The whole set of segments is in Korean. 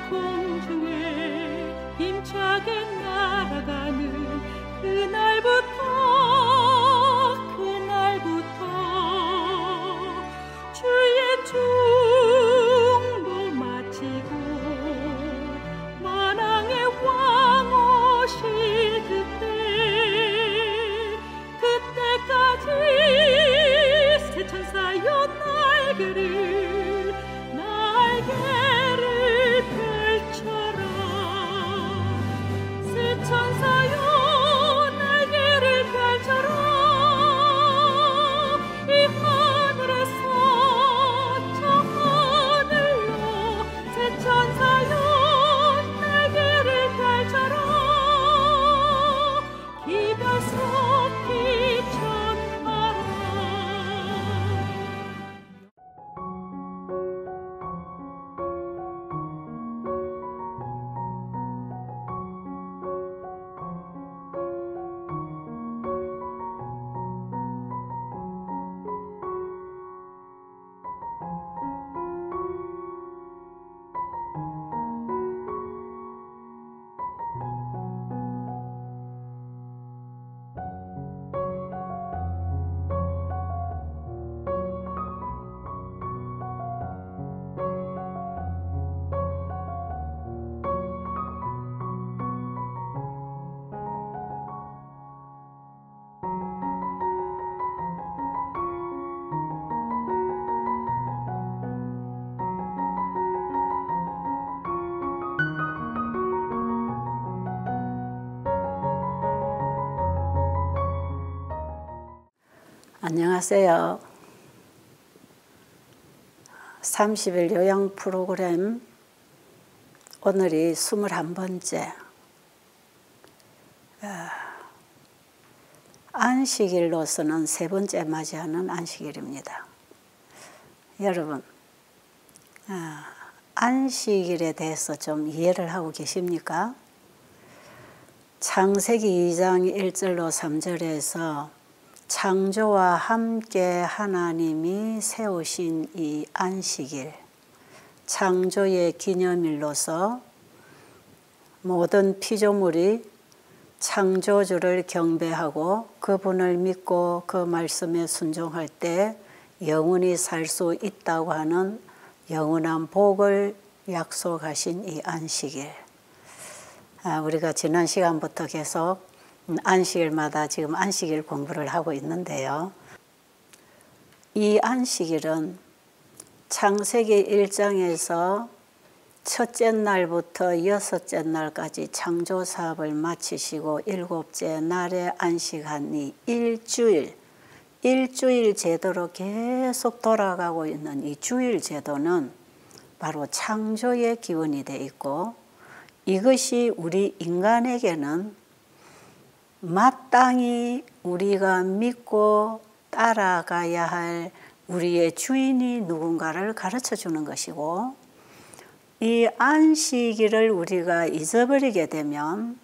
공중에 힘차게 날아가는 그날부터 주의 중보 마치고 만왕의 왕 오실 그때까지 새 천사여 날개를 펼쳐라. 새 천사여 날개를 펼쳐라. 이 하늘에서 저 하늘로 새 천사여 날개를 펼쳐라. 기별 속히 전하라. 안녕하세요. 30일 요양 프로그램 오늘이 21번째 안식일로서는 3번째 맞이하는 안식일입니다. 여러분 안식일에 대해서 좀 이해를 하고 계십니까? 창세기 2장 1절로 3절에서 창조와 함께 하나님이 세우신 이 안식일, 창조의 기념일로서 모든 피조물이 창조주를 경배하고 그분을 믿고 그 말씀에 순종할 때 영원히 살 수 있다고 하는 영원한 복을 약속하신 이 안식일. 우리가 지난 시간부터 계속 안식일마다 지금 안식일 공부를 하고 있는데요. 이 안식일은 창세기 1장에서 첫째 날부터 6째 날까지 창조 사업을 마치시고 7째 날에 안식한 이 일주일 제도로 계속 돌아가고 있는 이 주일 제도는 바로 창조의 기원이 돼 있고, 이것이 우리 인간에게는 마땅히 우리가 믿고 따라가야 할 우리의 주인이 누군가를 가르쳐 주는 것이고, 이 안식일을 우리가 잊어버리게 되면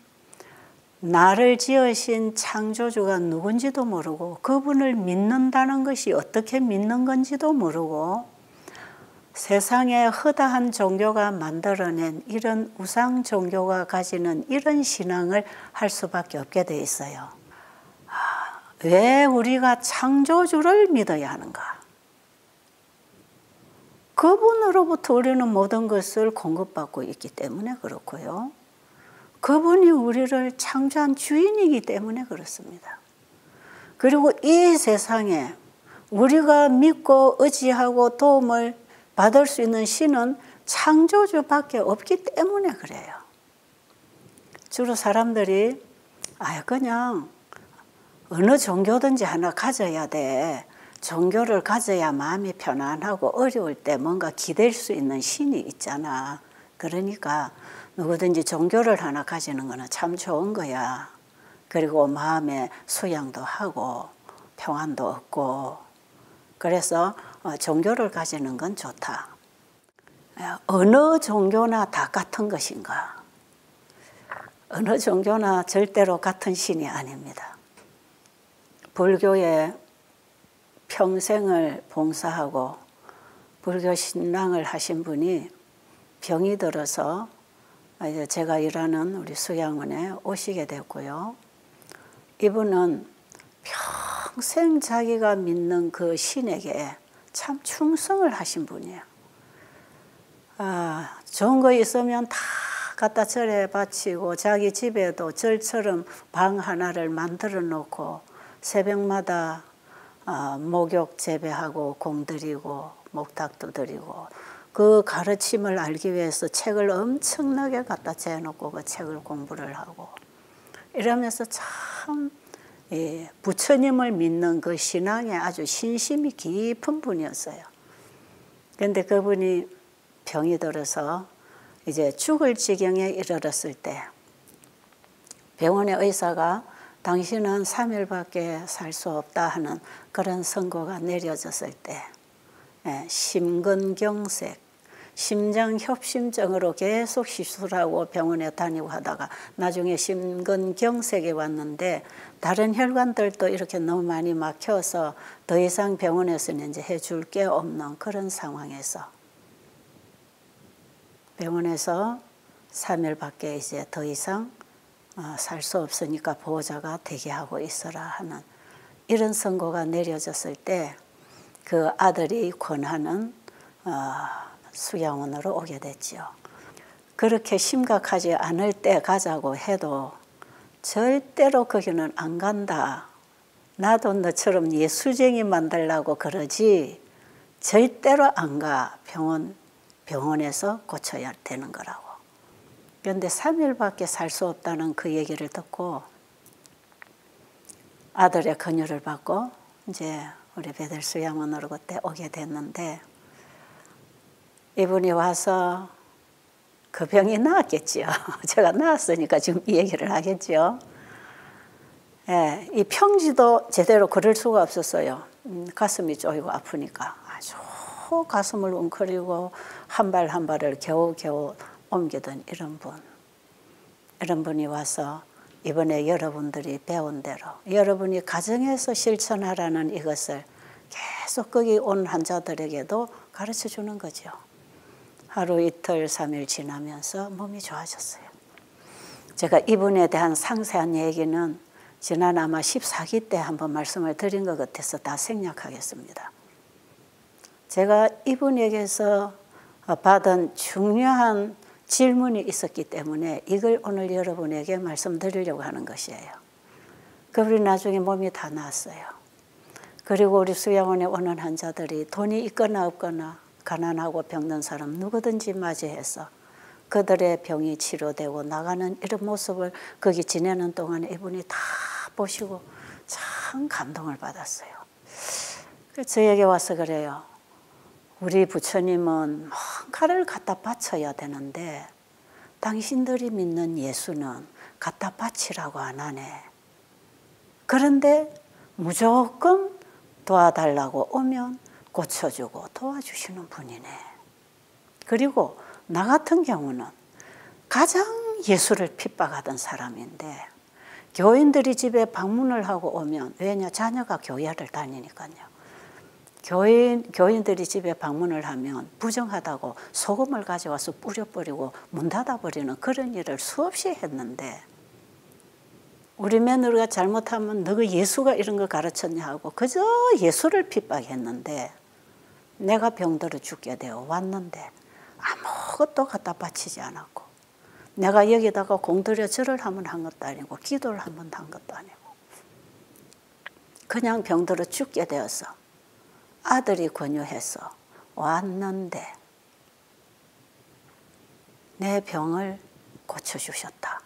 나를 지으신 창조주가 누군지도 모르고 그분을 믿는다는 것이 어떻게 믿는 건지도 모르고 세상에 허다한 종교가 만들어낸 이런 우상 종교가 가지는 이런 신앙을 할 수밖에 없게 돼 있어요. 왜 우리가 창조주를 믿어야 하는가? 그분으로부터 우리는 모든 것을 공급받고 있기 때문에 그렇고요. 그분이 우리를 창조한 주인이기 때문에 그렇습니다. 그리고 이 세상에 우리가 믿고 의지하고 도움을 받을 수 있는 신은 창조주밖에 없기 때문에 그래요. 주로 사람들이 그냥 어느 종교든지 하나 가져야 돼. 종교를 가져야 마음이 편안하고 어려울 때 뭔가 기댈 수 있는 신이 있잖아. 그러니까 누구든지 종교를 하나 가지는 거는 참 좋은 거야. 그리고 마음의 수양도 하고 평안도 얻고, 그래서 종교를 가지는 건 좋다. 어느 종교나 다 같은 것인가? 어느 종교나 절대로 같은 신이 아닙니다. 불교에 평생을 봉사하고 불교 신앙을 하신 분이 병이 들어서 이제 제가 일하는 우리 수양원에 오시게 됐고요. 이분은 평생 자기가 믿는 그 신에게 참 충성을 하신 분이에요. 좋은 거 있으면 다 갖다 절에 바치고 자기 집에도 절처럼 방 하나를 만들어 놓고 새벽마다 목욕 재배하고 공드리고 목탁도 드리고 그 가르침을 알기 위해서 책을 엄청나게 갖다 재놓고 그 책을 공부를 하고 이러면서 참 부처님을 믿는 그 신앙에 아주 신심이 깊은 분이었어요. 그런데 그분이 병이 들어서 이제 죽을 지경에 이르렀을 때 병원의 의사가 당신은 3일밖에 살 수 없다 하는 그런 선고가 내려졌을 때 심근경색, 심장협심증으로 계속 시술하고 병원에 다니고 하다가 나중에 심근경색이 왔는데 다른 혈관들도 이렇게 너무 많이 막혀서 더 이상 병원에서는 이제 해줄 게 없는 그런 상황에서 병원에서 3일밖에 이제 더 이상 살 수 없으니까 보호자가 대기하고 있어라 하는 이런 선고가 내려졌을 때 그 아들이 권하는 수양원으로 오게 됐죠. 그렇게 심각하지 않을 때 가자고 해도 절대로 거기는 안 간다. 나도 너처럼 예수쟁이 만들려고 그러지 절대로 안 가. 병원에서 고쳐야 되는 거라고. 그런데 3일밖에 살 수 없다는 그 얘기를 듣고 아들의 권유를 받고 이제 우리 베델 수양원으로 그때 오게 됐는데 이분이 와서 그 병이 나았겠지요. 제가 나았으니까 지금 이 얘기를 하겠죠. 예, 이 평지도 제대로 걸을 수가 없었어요. 가슴이 쪼이고 아프니까 아주 가슴을 웅크리고 한 발 한 발을 겨우겨우 옮기던 이런 분이 와서 이번에 여러분들이 배운 대로 여러분이 가정에서 실천하라는 이것을 계속 거기 온 환자들에게도 가르쳐 주는 거죠. 하루 이틀 3일 지나면서 몸이 좋아졌어요. 제가 이분에 대한 상세한 얘기는 지난 아마 14기 때 한번 말씀을 드린 것 같아서 다 생략하겠습니다. 제가 이분에게서 받은 중요한 질문이 있었기 때문에 이걸 오늘 여러분에게 말씀드리려고 하는 것이에요. 그분이 나중에 몸이 다 나았어요. 그리고 우리 수양원에 오는 환자들이 돈이 있거나 없거나 가난하고 병든 사람 누구든지 맞이해서 그들의 병이 치료되고 나가는 이런 모습을 거기 지내는 동안에 이분이 다 보시고 참 감동을 받았어요. 저에게 와서 그래요. 우리 부처님은 뭔가를 갖다 바쳐야 되는데 당신들이 믿는 예수는 갖다 바치라고 안 하네. 그런데 무조건 도와달라고 오면 고쳐주고 도와주시는 분이네. 그리고 나 같은 경우는 가장 예수를 핍박하던 사람인데 교인들이 집에 방문을 하고 오면 왜냐 자녀가 교회를 다니니까요. 교인들이 집에 방문을 하면 부정하다고 소금을 가져와서 뿌려버리고 문 닫아버리는 그런 일을 수없이 했는데 우리 며느리가 잘못하면 너가 예수가 이런 거 가르쳤냐 하고 그저 예수를 핍박했는데 내가 병들어 죽게 되어 왔는데 아무것도 갖다 바치지 않았고 내가 여기다가 공들여 절을 한번 한 것도 아니고 기도를 한번 한 것도 아니고 그냥 병들어 죽게 되어서 아들이 권유해서 왔는데 내 병을 고쳐주셨다.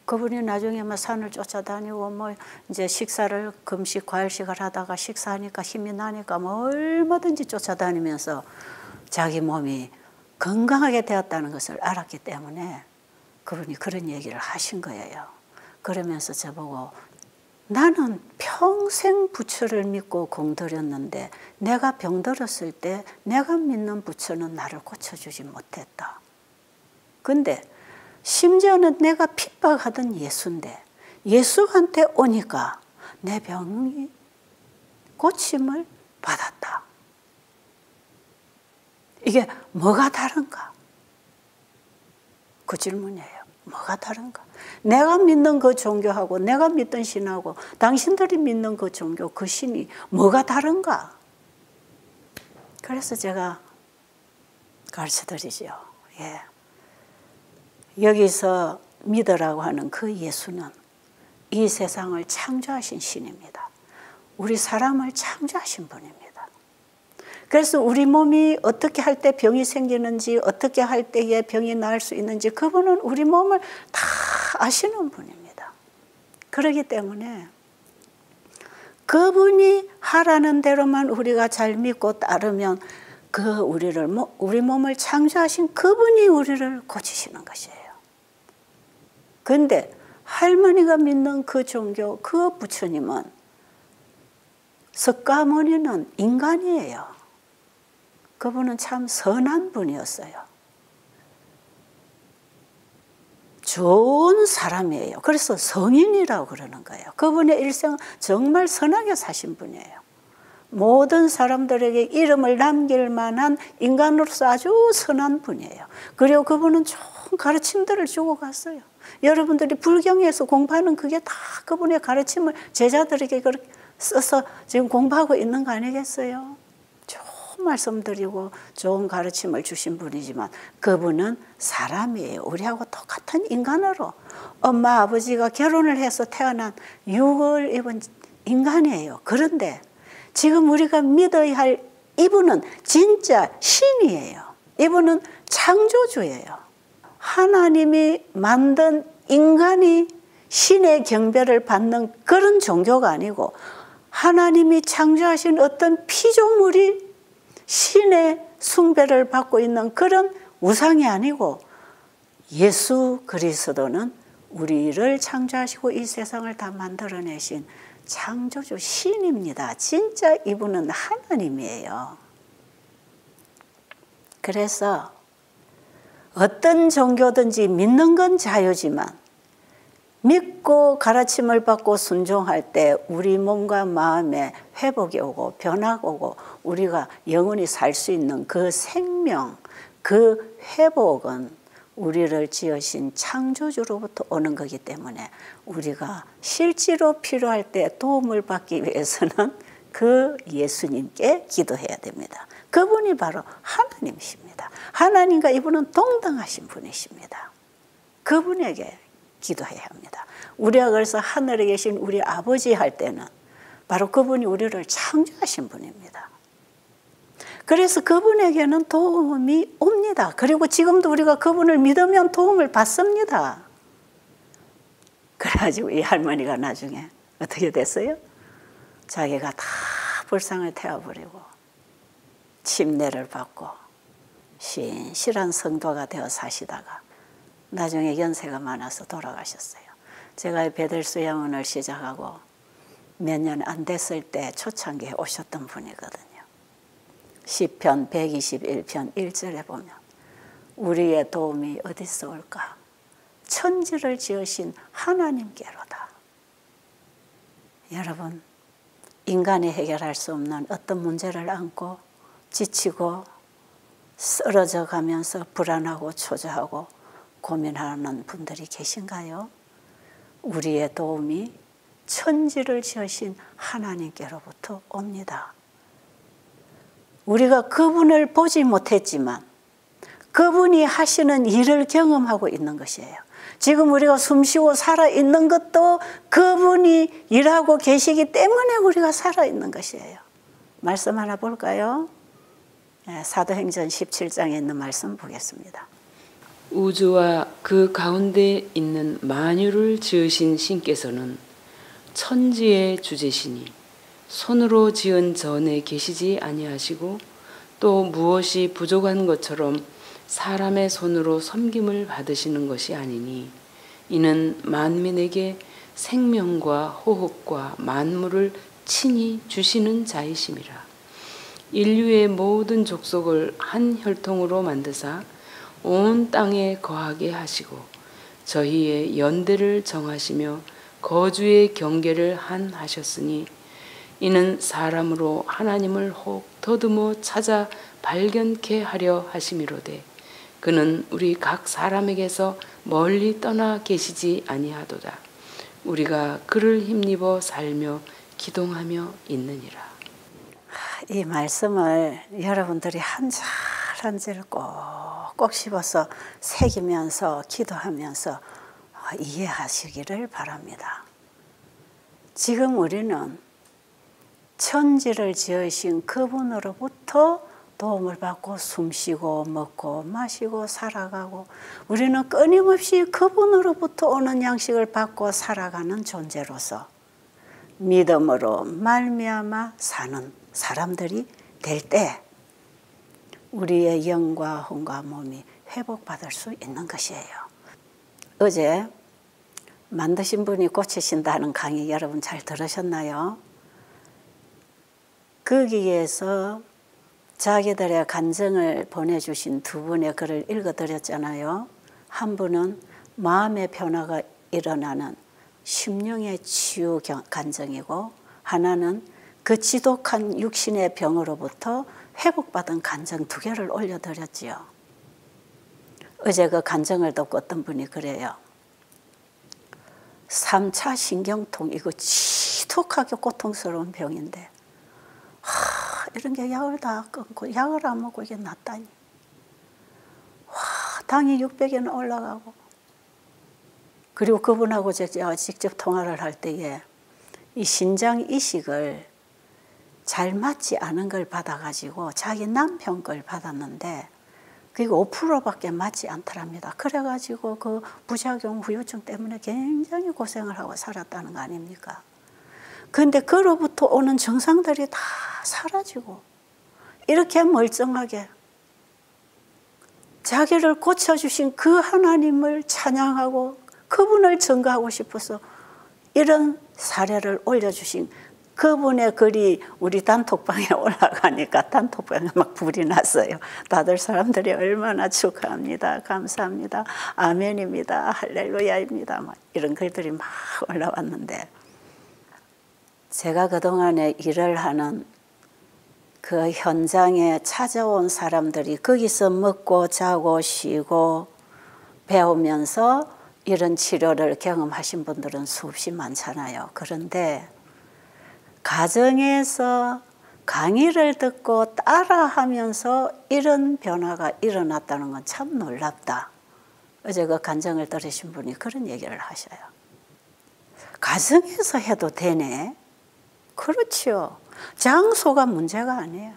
그분이 나중에 뭐 산을 쫓아다니고 뭐 이제 식사를 금식 과일식을 하다가 식사하니까 힘이 나니까 뭐 얼마든지 쫓아다니면서 자기 몸이 건강하게 되었다는 것을 알았기 때문에 그분이 그런 얘기를 하신 거예요. 그러면서 저보고 나는 평생 부처를 믿고 공들였는데 내가 병들었을 때 내가 믿는 부처는 나를 고쳐주지 못했다. 근데 심지어는 내가 핍박하던 예수인데 예수한테 오니까 내 병이 고침을 받았다. 이게 뭐가 다른가? 그 질문이에요. 뭐가 다른가? 내가 믿는 그 종교하고 내가 믿던 신하고 당신들이 믿는 그 종교, 그 신이 뭐가 다른가? 그래서 제가 가르쳐드리죠. 예. 여기서 믿으라고 하는 그 예수는 이 세상을 창조하신 신입니다. 우리 사람을 창조하신 분입니다. 그래서 우리 몸이 어떻게 할 때 병이 생기는지, 어떻게 할 때에 병이 나을 수 있는지 그분은 우리 몸을 다 아시는 분입니다. 그렇기 때문에 그분이 하라는 대로만 우리가 잘 믿고 따르면 우리 몸을 창조하신 그분이 우리를 고치시는 것이에요. 그런데 할머니가 믿는 그 종교, 그 부처님은 석가모니는 인간이에요. 그분은 참 선한 분이었어요. 좋은 사람이에요. 그래서 성인이라고 그러는 거예요. 그분의 일생은 정말 선하게 사신 분이에요. 모든 사람들에게 이름을 남길 만한 인간으로서 아주 선한 분이에요. 그리고 그분은 좋은 가르침들을 주고 갔어요. 여러분들이 불경에서 공부하는 그게 다 그분의 가르침을 제자들에게 그렇게 써서 지금 공부하고 있는 거 아니겠어요? 좋은 말씀드리고 좋은 가르침을 주신 분이지만 그분은 사람이에요. 우리하고 똑같은 인간으로 엄마 아버지가 결혼을 해서 태어난 육을 입은 인간이에요. 그런데 지금 우리가 믿어야 할 이분은 진짜 신이에요. 이분은 창조주예요. 하나님이 만든 인간이 신의 경배를 받는 그런 종교가 아니고 하나님이 창조하신 어떤 피조물이 신의 숭배를 받고 있는 그런 우상이 아니고 예수 그리스도는 우리를 창조하시고 이 세상을 다 만들어내신 창조주 신입니다. 진짜 이분은 하나님이에요. 그래서 어떤 종교든지 믿는 건 자유지만 믿고 가르침을 받고 순종할 때 우리 몸과 마음에 회복이 오고 변화가 오고 우리가 영원히 살 수 있는 그 생명, 그 회복은 우리를 지으신 창조주로부터 오는 거기 때문에 우리가 실제로 필요할 때 도움을 받기 위해서는 그 예수님께 기도해야 됩니다. 그분이 바로 하나님이십니다. 하나님과 이분은 동등하신 분이십니다. 그분에게 기도해야 합니다. 우리가 그래서 하늘에 계신 우리 아버지 할 때는 바로 그분이 우리를 창조하신 분입니다. 그래서 그분에게는 도움이 옵니다. 그리고 지금도 우리가 그분을 믿으면 도움을 받습니다. 그래가지고 이 할머니가 나중에 어떻게 됐어요? 자기가 다 불상을 태워버리고 침례를 받고 신실한 성도가 되어 사시다가 나중에 연세가 많아서 돌아가셨어요. 제가 베델수양원을 시작하고 몇 년 안 됐을 때 초창기에 오셨던 분이거든요. 시편 121편 1절에 보면 우리의 도움이 어디서 올까? 천지를 지으신 하나님께로다. 여러분, 인간이 해결할 수 없는 어떤 문제를 안고 지치고 쓰러져 가면서 불안하고 초조하고 고민하는 분들이 계신가요? 우리의 도움이 천지를 지으신 하나님께로부터 옵니다. 우리가 그분을 보지 못했지만 그분이 하시는 일을 경험하고 있는 것이에요. 지금 우리가 숨쉬고 살아있는 것도 그분이 일하고 계시기 때문에 우리가 살아있는 것이에요. 말씀 하나 볼까요? 사도행전 17장에 있는 말씀 보겠습니다. 우주와 그 가운데 있는 만유를 지으신 신께서는 천지의 주제시니 손으로 지은 전에 계시지 아니하시고 또 무엇이 부족한 것처럼 사람의 손으로 섬김을 받으시는 것이 아니니 이는 만민에게 생명과 호흡과 만물을 친히 주시는 자이심이라. 인류의 모든 족속을 한 혈통으로 만드사 온 땅에 거하게 하시고 저희의 연대를 정하시며 거주의 경계를 한 하셨으니 이는 사람으로 하나님을 혹 더듬어 찾아 발견케 하려 하심이로되 그는 우리 각 사람에게서 멀리 떠나 계시지 아니하도다. 우리가 그를 힘입어 살며 기동하며 있느니라. 이 말씀을 여러분들이 한 절 한 절 꼭꼭 씹어서 새기면서 기도하면서 이해하시기를 바랍니다. 지금 우리는 천지를 지으신 그분으로부터 도움을 받고 숨쉬고 먹고 마시고 살아가고, 우리는 끊임없이 그분으로부터 오는 양식을 받고 살아가는 존재로서 믿음으로 말미암아 사는 사람들이 될 때 우리의 영과 혼과 몸이 회복받을 수 있는 것이에요. 어제 만드신 분이 고치신다는 강의 여러분 잘 들으셨나요? 거기에서 자기들의 간증을 보내주신 두 분의 글을 읽어드렸잖아요. 한 분은 마음의 변화가 일어나는 심령의 치유 간증이고, 하나는 그 지독한 육신의 병으로부터 회복받은 간증 두 개를 올려드렸지요. 어제 그 간증을 듣고 어떤 분이 그래요. 3차 신경통, 이거 지독하게 고통스러운 병인데 이런 게 약을 다 끊고 약을 안 먹고 이게 낫다니. 당이 600에는 올라가고. 그리고 그분하고 제가 직접 통화를 할 때에 이 신장 이식을 잘 맞지 않은 걸 받아가지고 자기 남편 걸 받았는데 그게 5%밖에 맞지 않더랍니다. 그래가지고 그 부작용 후유증 때문에 굉장히 고생을 하고 살았다는 거 아닙니까? 그런데 그로부터 오는 증상들이 다 사라지고 이렇게 멀쩡하게 자기를 고쳐주신 그 하나님을 찬양하고 그분을 증거하고 싶어서 이런 사례를 올려주신 그분의 글이 우리 단톡방에 올라가니까 단톡방에 막 불이 났어요. 다들 사람들이 얼마나 축하합니다. 감사합니다. 아멘입니다. 할렐루야입니다. 막 이런 글들이 막 올라왔는데, 제가 그동안에 일을 하는 그 현장에 찾아온 사람들이 거기서 먹고 자고 쉬고 배우면서 이런 치료를 경험하신 분들은 수없이 많잖아요. 그런데 가정에서 강의를 듣고 따라하면서 이런 변화가 일어났다는 건 참 놀랍다. 어제 그 간증을 들으신 분이 그런 얘기를 하셔요. 가정에서 해도 되네. 그렇죠. 장소가 문제가 아니에요.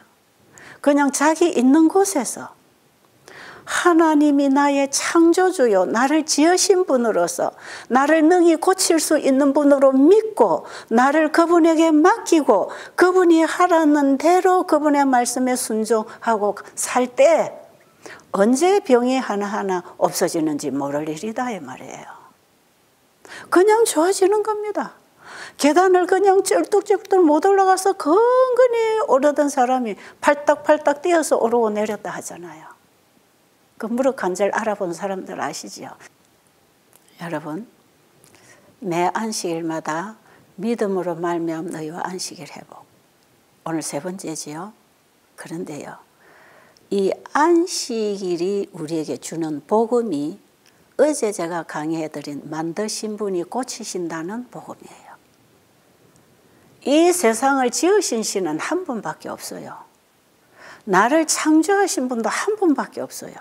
그냥 자기 있는 곳에서 하나님이 나의 창조주요, 나를 지으신 분으로서 나를 능히 고칠 수 있는 분으로 믿고 나를 그분에게 맡기고 그분이 하라는 대로 그분의 말씀에 순종하고 살 때 언제 병이 하나하나 없어지는지 모를 일이다 이 말이에요. 그냥 좋아지는 겁니다. 계단을 그냥 쩔뚝쩔뚝 못 올라가서 건건히 오르던 사람이 팔딱팔딱 뛰어서 오르고 내렸다 하잖아요. 그 무릎 관절 알아본 사람들 아시죠? 여러분, 매 안식일마다 믿음으로 말미암아 너희와 안식일 회복. 오늘 세 번째지요. 그런데요, 이 안식일이 우리에게 주는 복음이 어제 제가 강의해드린 만드신 분이 고치신다는 복음이에요. 이 세상을 지으신 신은 한 분밖에 없어요. 나를 창조하신 분도 한 분밖에 없어요.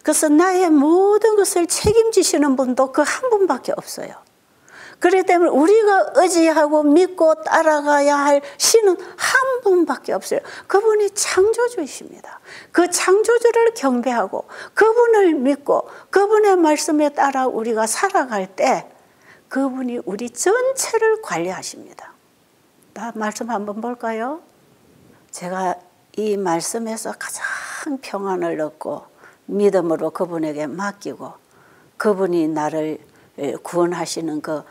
그래서 나의 모든 것을 책임지시는 분도 그 한 분밖에 없어요. 그렇기 때문에 우리가 의지하고 믿고 따라가야 할 신은 한 분밖에 없어요. 그분이 창조주이십니다. 그 창조주를 경배하고 그분을 믿고 그분의 말씀에 따라 우리가 살아갈 때 그분이 우리 전체를 관리하십니다. 나 말씀 한번 볼까요? 제가 이 말씀에서 가장 평안을 얻고 믿음으로 그분에게 맡기고 그분이 나를 구원하시는 그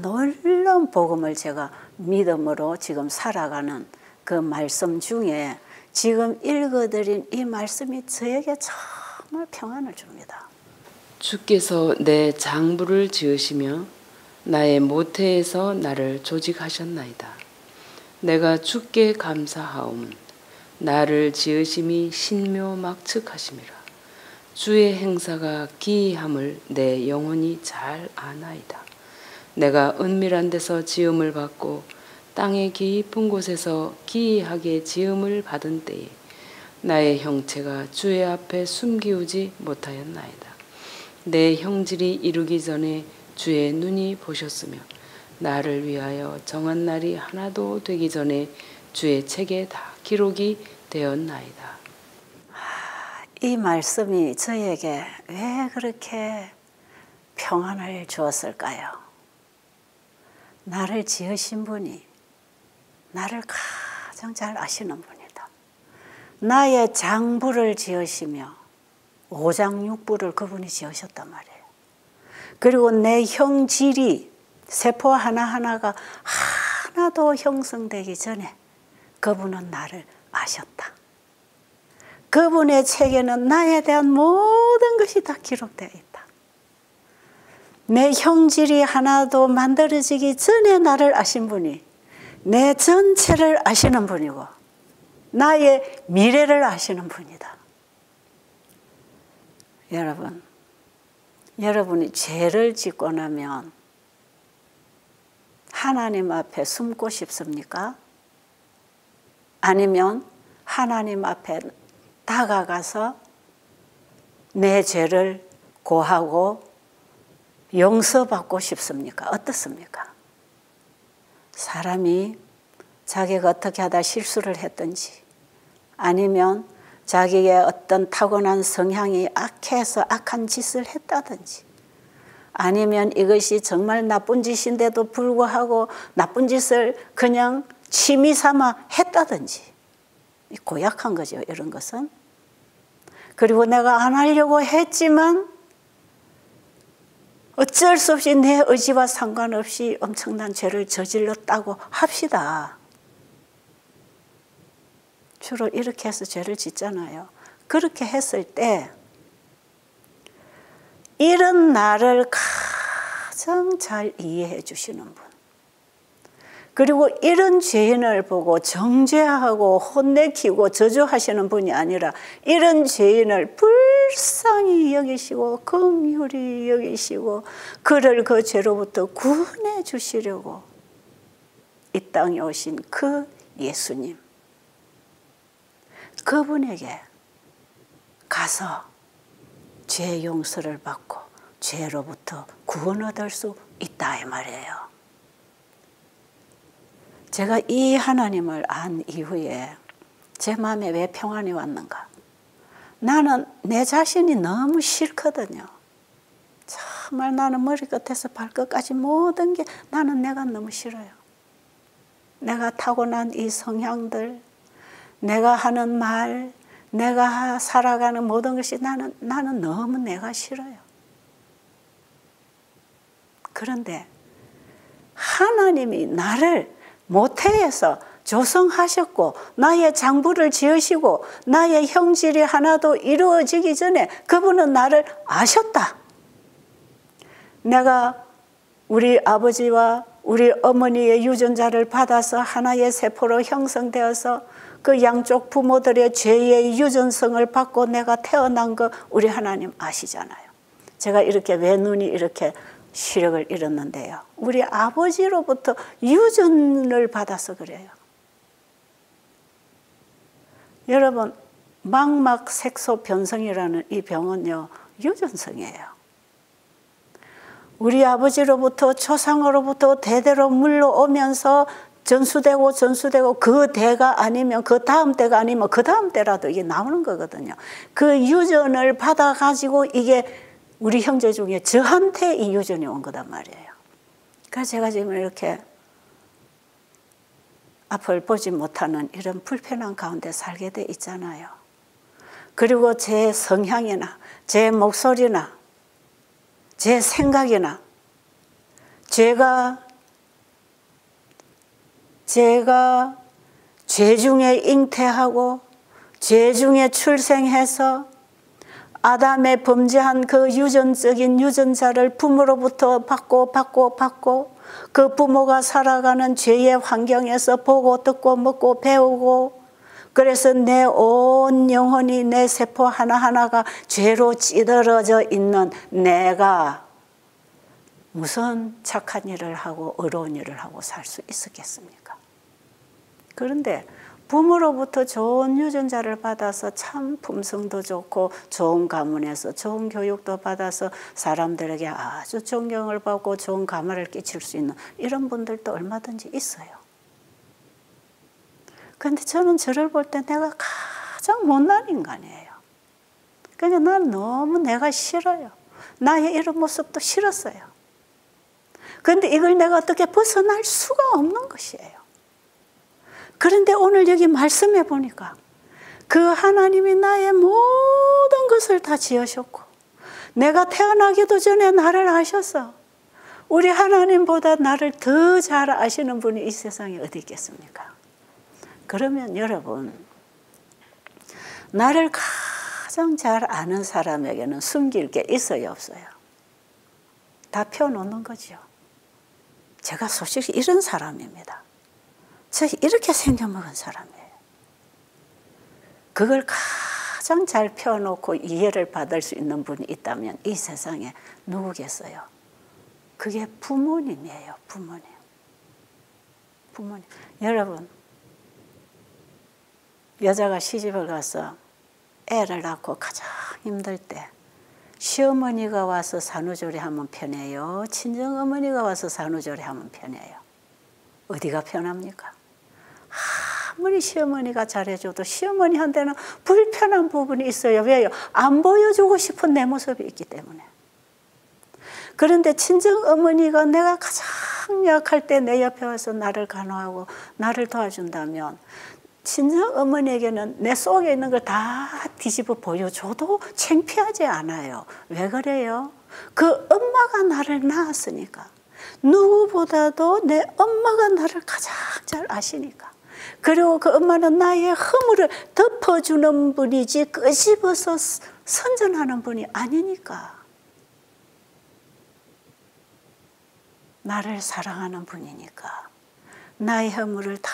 놀라운 복음을 제가 믿음으로 지금 살아가는 그 말씀 중에 지금 읽어드린 이 말씀이 저에게 정말 평안을 줍니다. 주께서 내 장부를 지으시며 나의 모태에서 나를 조직하셨나이다. 내가 주께 감사하옴은 나를 지으심이 신묘막측하심이라. 주의 행사가 기이함을 내 영혼이 잘 아나이다. 내가 은밀한 데서 지음을 받고 땅의 깊은 곳에서 기이하게 지음을 받은 때에 나의 형체가 주의 앞에 숨기우지 못하였나이다. 내 형질이 이루기 전에 주의 눈이 보셨으며 나를 위하여 정한 날이 하나도 되기 전에 주의 책에 다 기록이 되었나이다. 이 말씀이 저에게 왜 그렇게 평안을 주었을까요? 나를 지으신 분이 나를 가장 잘 아시는 분이다. 나의 장부를 지으시며 오장육부를 그분이 지으셨단 말이에요. 그리고 내 형질이 세포 하나하나가 하나도 형성되기 전에 그분은 나를 아셨다. 그분의 책에는 나에 대한 모든 것이 다 기록되어 있다. 내 형질이 하나도 만들어지기 전에 나를 아신 분이 내 전체를 아시는 분이고 나의 미래를 아시는 분이다. 여러분, 여러분이 죄를 짓고 나면 하나님 앞에 숨고 싶습니까? 아니면 하나님 앞에 다가가서 내 죄를 고하고 용서받고 싶습니까? 어떻습니까? 사람이 자기가 어떻게 하다 실수를 했든지 아니면 자기의 어떤 타고난 성향이 악해서 악한 짓을 했다든지 아니면 이것이 정말 나쁜 짓인데도 불구하고 나쁜 짓을 그냥 취미 삼아 했다든지 고약한 거죠, 이런 것은. 그리고 내가 안 하려고 했지만 어쩔 수 없이 내 의지와 상관없이 엄청난 죄를 저질렀다고 합시다. 주로 이렇게 해서 죄를 짓잖아요. 그렇게 했을 때 이런 나를 가장 잘 이해해 주시는 분, 그리고 이런 죄인을 보고 정죄하고 혼내키고 저주하시는 분이 아니라 이런 죄인을 불쌍히 여기시고 긍휼히 여기시고 그를 그 죄로부터 구원해 주시려고 이 땅에 오신 그 예수님, 그분에게 가서 죄 용서를 받고 죄로부터 구원 얻을 수 있다 이 말이에요. 제가 이 하나님을 안 이후에 제 마음에 왜 평안이 왔는가? 나는 내 자신이 너무 싫거든요. 정말 나는 머리끝에서 발끝까지 모든 게 나는 내가 너무 싫어요. 내가 타고난 이 성향들, 내가 하는 말, 내가 살아가는 모든 것이 나는 너무 내가 싫어요. 그런데 하나님이 나를 모태에서 조성하셨고 나의 장부를 지으시고 나의 형질이 하나도 이루어지기 전에 그분은 나를 아셨다. 내가 우리 아버지와 우리 어머니의 유전자를 받아서 하나의 세포로 형성되어서 그 양쪽 부모들의 죄의 유전성을 받고 내가 태어난 거 우리 하나님 아시잖아요. 제가 이렇게 왜 눈이 이렇게 시력을 잃었는데요. 우리 아버지로부터 유전을 받아서 그래요. 여러분, 망막색소변성이라는 이 병은요, 유전성이에요. 우리 아버지로부터 조상으로부터 대대로 물러오면서 전수되고 그 대가 아니면 그 다음 때가 아니면 그 다음 때라도 이게 나오는 거거든요. 그 유전을 받아가지고 이게 우리 형제 중에 저한테 이 유전이 온 거단 말이에요. 그래서 제가 지금 이렇게 앞을 보지 못하는 이런 불편한 가운데 살게 돼 있잖아요. 그리고 제 성향이나 제 목소리나 제 생각이나 제가 죄 중에 잉태하고 죄 중에 출생해서 아담의 범죄한 그 유전적인 유전자를 부모로부터 받고 그 부모가 살아가는 죄의 환경에서 보고 듣고 먹고 배우고 그래서 내 온 영혼이 내 세포 하나하나가 죄로 찌들어져 있는 내가 무슨 착한 일을 하고 의로운 일을 하고 살 수 있었겠습니까? 그런데 부모로부터 좋은 유전자를 받아서 참 품성도 좋고 좋은 가문에서 좋은 교육도 받아서 사람들에게 아주 존경을 받고 좋은 가마를 끼칠 수 있는 이런 분들도 얼마든지 있어요. 그런데 저는 저를 볼 때 내가 가장 못난 인간이에요. 그러니까 난 너무 내가 싫어요. 나의 이런 모습도 싫었어요. 그런데 이걸 내가 어떻게 벗어날 수가 없는 것이에요. 그런데 오늘 여기 말씀해 보니까 그 하나님이 나의 모든 것을 다 지으셨고 내가 태어나기도 전에 나를 아셔서 우리 하나님보다 나를 더 잘 아시는 분이 이 세상에 어디 있겠습니까? 그러면 여러분, 나를 가장 잘 아는 사람에게는 숨길 게 있어요, 없어요? 다 펴놓는 거죠. 제가 솔직히 이런 사람입니다. 저 이렇게 생겨먹은 사람이에요. 그걸 가장 잘 펴놓고 이해를 받을 수 있는 분이 있다면 이 세상에 누구겠어요? 그게 부모님이에요. 부모님. 부모님. 여러분, 여자가 시집을 가서 애를 낳고 가장 힘들 때 시어머니가 와서 산후조리하면 편해요? 친정어머니가 와서 산후조리하면 편해요? 어디가 편합니까? 아무리 시어머니가 잘해줘도 시어머니한테는 불편한 부분이 있어요. 왜요? 안 보여주고 싶은 내 모습이 있기 때문에. 그런데 친정어머니가 내가 가장 약할 때 내 옆에 와서 나를 간호하고 나를 도와준다면 친정어머니에게는 내 속에 있는 걸 다 뒤집어 보여줘도 창피하지 않아요. 왜 그래요? 그 엄마가 나를 낳았으니까. 누구보다도 내 엄마가 나를 가장 잘 아시니까. 그리고 그 엄마는 나의 허물을 덮어주는 분이지 끄집어서 선전하는 분이 아니니까. 나를 사랑하는 분이니까. 나의 허물을 다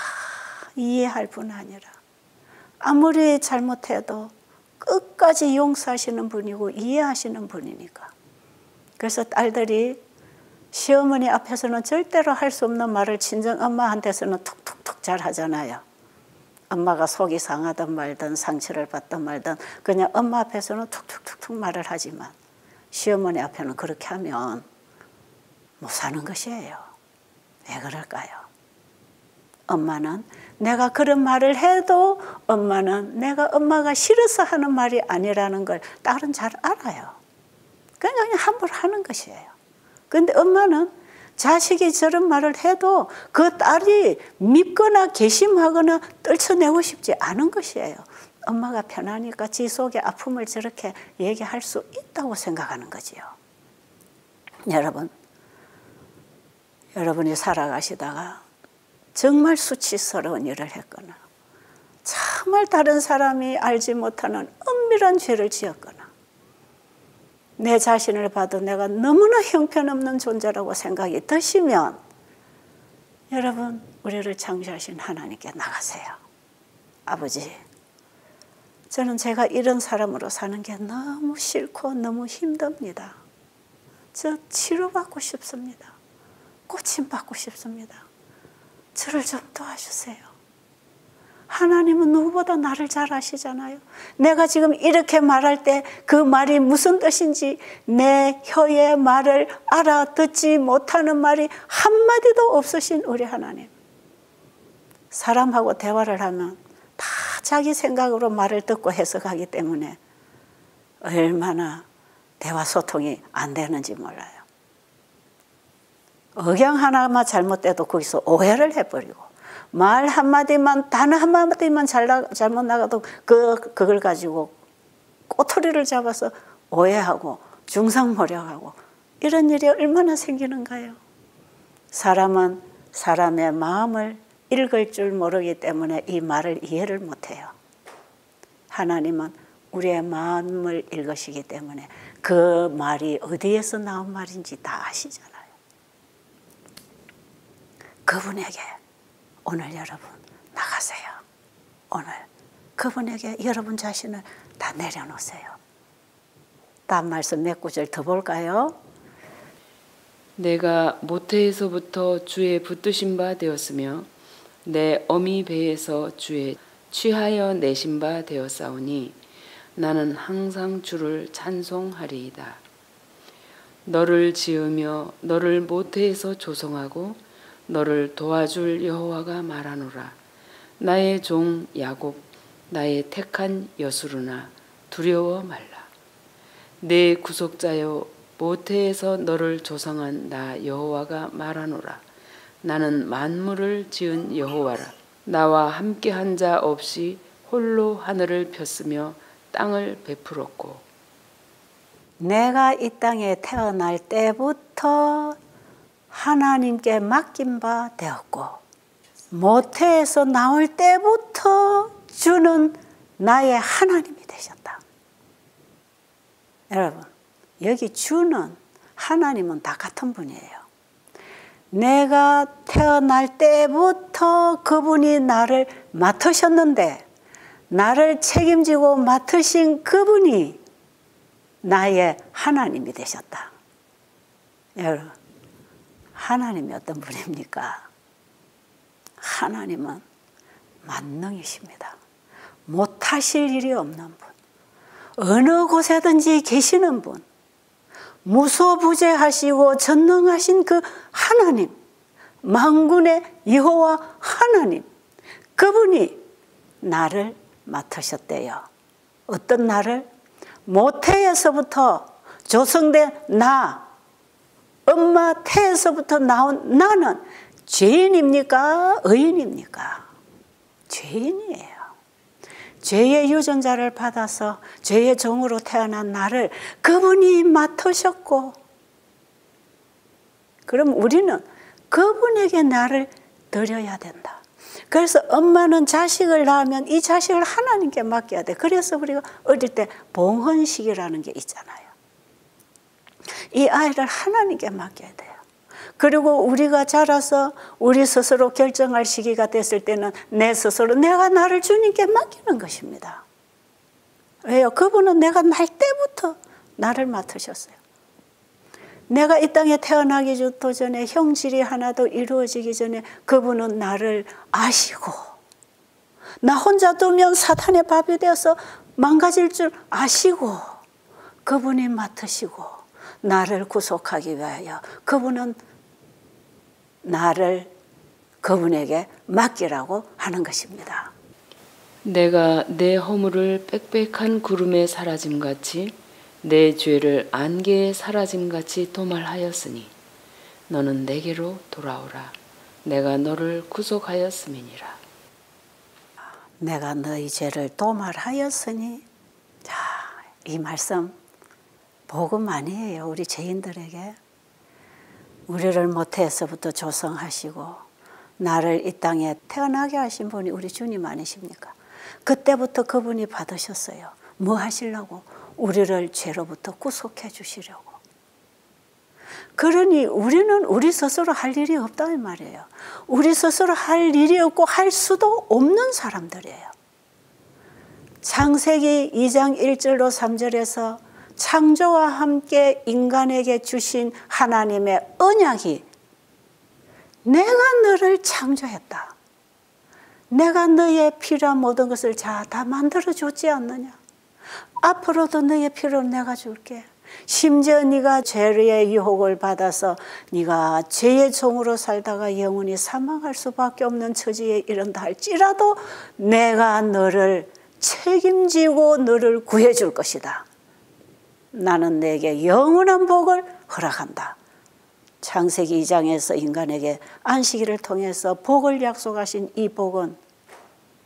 이해할 뿐 아니라 아무리 잘못해도 끝까지 용서하시는 분이고 이해하시는 분이니까. 그래서 딸들이 시어머니 앞에서는 절대로 할 수 없는 말을 친정엄마한테서는 툭툭툭 잘 하잖아요. 엄마가 속이 상하든 말든 상처를 받든 말든 그냥 엄마 앞에서는 툭툭툭툭 말을 하지만 시어머니 앞에는 그렇게 하면 못 사는 것이에요. 왜 그럴까요? 엄마는 내가 그런 말을 해도 엄마는 내가 엄마가 싫어서 하는 말이 아니라는 걸 딸은 잘 알아요. 그냥 함부로 하는 것이에요. 그런데 엄마는 자식이 저런 말을 해도 그 딸이 밉거나 괘씸하거나 떨쳐내고 싶지 않은 것이에요. 엄마가 편하니까 지 속의 아픔을 저렇게 얘기할 수 있다고 생각하는 거지요. 여러분이 살아가시다가 정말 수치스러운 일을 했거나 정말 다른 사람이 알지 못하는 은밀한 죄를 지었거나 내 자신을 봐도 내가 너무나 형편없는 존재라고 생각이 드시면 여러분, 우리를 창조하신 하나님께 나가세요. 아버지, 저는 제가 이런 사람으로 사는 게 너무 싫고 너무 힘듭니다. 저 치료받고 싶습니다. 고침받고 싶습니다. 저를 좀 도와주세요. 하나님은 누구보다 나를 잘 아시잖아요. 내가 지금 이렇게 말할 때 그 말이 무슨 뜻인지 내 혀의 말을 알아듣지 못하는 말이 한마디도 없으신 우리 하나님. 사람하고 대화를 하면 다 자기 생각으로 말을 듣고 해석하기 때문에 얼마나 대화 소통이 안 되는지 몰라요. 억양 하나만 잘못돼도 거기서 오해를 해버리고 말 한마디만 단어 한마디만 잘못 나가도 그걸 가지고 꼬투리를 잡아서 오해하고 중상모략하고 이런 일이 얼마나 생기는가요? 사람은 사람의 마음을 읽을 줄 모르기 때문에 이 말을 이해를 못해요. 하나님은 우리의 마음을 읽으시기 때문에 그 말이 어디에서 나온 말인지 다 아시잖아요. 그분에게 오늘 여러분 나가세요. 오늘 그분에게 여러분 자신을 다 내려놓으세요. 다음 말씀 몇 구절 더 볼까요? 내가 모태에서부터 주의 붙드신 바 되었으며 내 어미 배에서 주의 취하여 내신 바 되었사오니 나는 항상 주를 찬송하리이다. 너를 지으며 너를 모태에서 조성하고 너를 도와줄 여호와가 말하노라. 나의 종 야곱 나의 택한 여수르나 두려워 말라. 내 구속자여 모태에서 너를 조성한 나 여호와가 말하노라. 나는 만물을 지은 여호와라. 나와 함께한 자 없이 홀로 하늘을 폈으며 땅을 베풀었고 내가 이 땅에 태어날 때부터 하나님께 맡긴 바 되었고 모태에서 나올 때부터 주는 나의 하나님이 되셨다. 여러분, 여기 주는 하나님은 다 같은 분이에요. 내가 태어날 때부터 그분이 나를 맡으셨는데 나를 책임지고 맡으신 그분이 나의 하나님이 되셨다. 여러분, 하나님이 어떤 분입니까? 하나님은 만능이십니다. 못하실 일이 없는 분, 어느 곳에든지 계시는 분, 무소부재하시고 전능하신 그 하나님, 만군의 여호와 하나님, 그분이 나를 맡으셨대요. 어떤 나를? 모태에서부터 조성된 나, 엄마 태에서부터 나온 나는 죄인입니까? 의인입니까? 죄인이에요. 죄의 유전자를 받아서 죄의 종으로 태어난 나를 그분이 맡으셨고, 그럼 우리는 그분에게 나를 드려야 된다. 그래서 엄마는 자식을 낳으면 이 자식을 하나님께 맡겨야 돼. 그래서 우리가 어릴 때 봉헌식이라는 게 있잖아요. 이 아이를 하나님께 맡겨야 돼요. 그리고 우리가 자라서 우리 스스로 결정할 시기가 됐을 때는 내 스스로 내가 나를 주님께 맡기는 것입니다. 왜요? 그분은 내가 날 때부터 나를 맡으셨어요. 내가 이 땅에 태어나기 전에 형질이 하나도 이루어지기 전에 그분은 나를 아시고, 나 혼자 두면 사탄의 밥이 되어서 망가질 줄 아시고 그분이 맡으시고 나를 구속하기 위하여 그분은 나를 그분에게 맡기라고 하는 것입니다. 내가 내 허물을 빽빽한 구름에 사라짐같이 내 죄를 안개에 사라짐같이 도말하였으니 너는 내게로 돌아오라. 내가 너를 구속하였음이니라. 내가 너희 죄를 도말하였으니, 자, 이 말씀 복음 아니에요. 우리 죄인들에게. 우리를 모태에서부터 조성하시고 나를 이 땅에 태어나게 하신 분이 우리 주님 아니십니까? 그때부터 그분이 받으셨어요. 뭐 하시려고? 우리를 죄로부터 구속해 주시려고. 그러니 우리는 우리 스스로 할 일이 없다는 말이에요. 우리 스스로 할 일이 없고 할 수도 없는 사람들이에요. 창세기 2장 1절로 3절에서 창조와 함께 인간에게 주신 하나님의 언약이 내가 너를 창조했다. 내가 너의 필요한 모든 것을 다 만들어줬지 않느냐. 앞으로도 너의 필요를 내가 줄게. 심지어 네가 죄의 유혹을 받아서 네가 죄의 종으로 살다가 영원히 사망할 수밖에 없는 처지에 이른다 할지라도 내가 너를 책임지고 너를 구해줄 것이다. 나는 내게 영원한 복을 허락한다. 창세기 2장에서 인간에게 안식일을 통해서 복을 약속하신 이 복은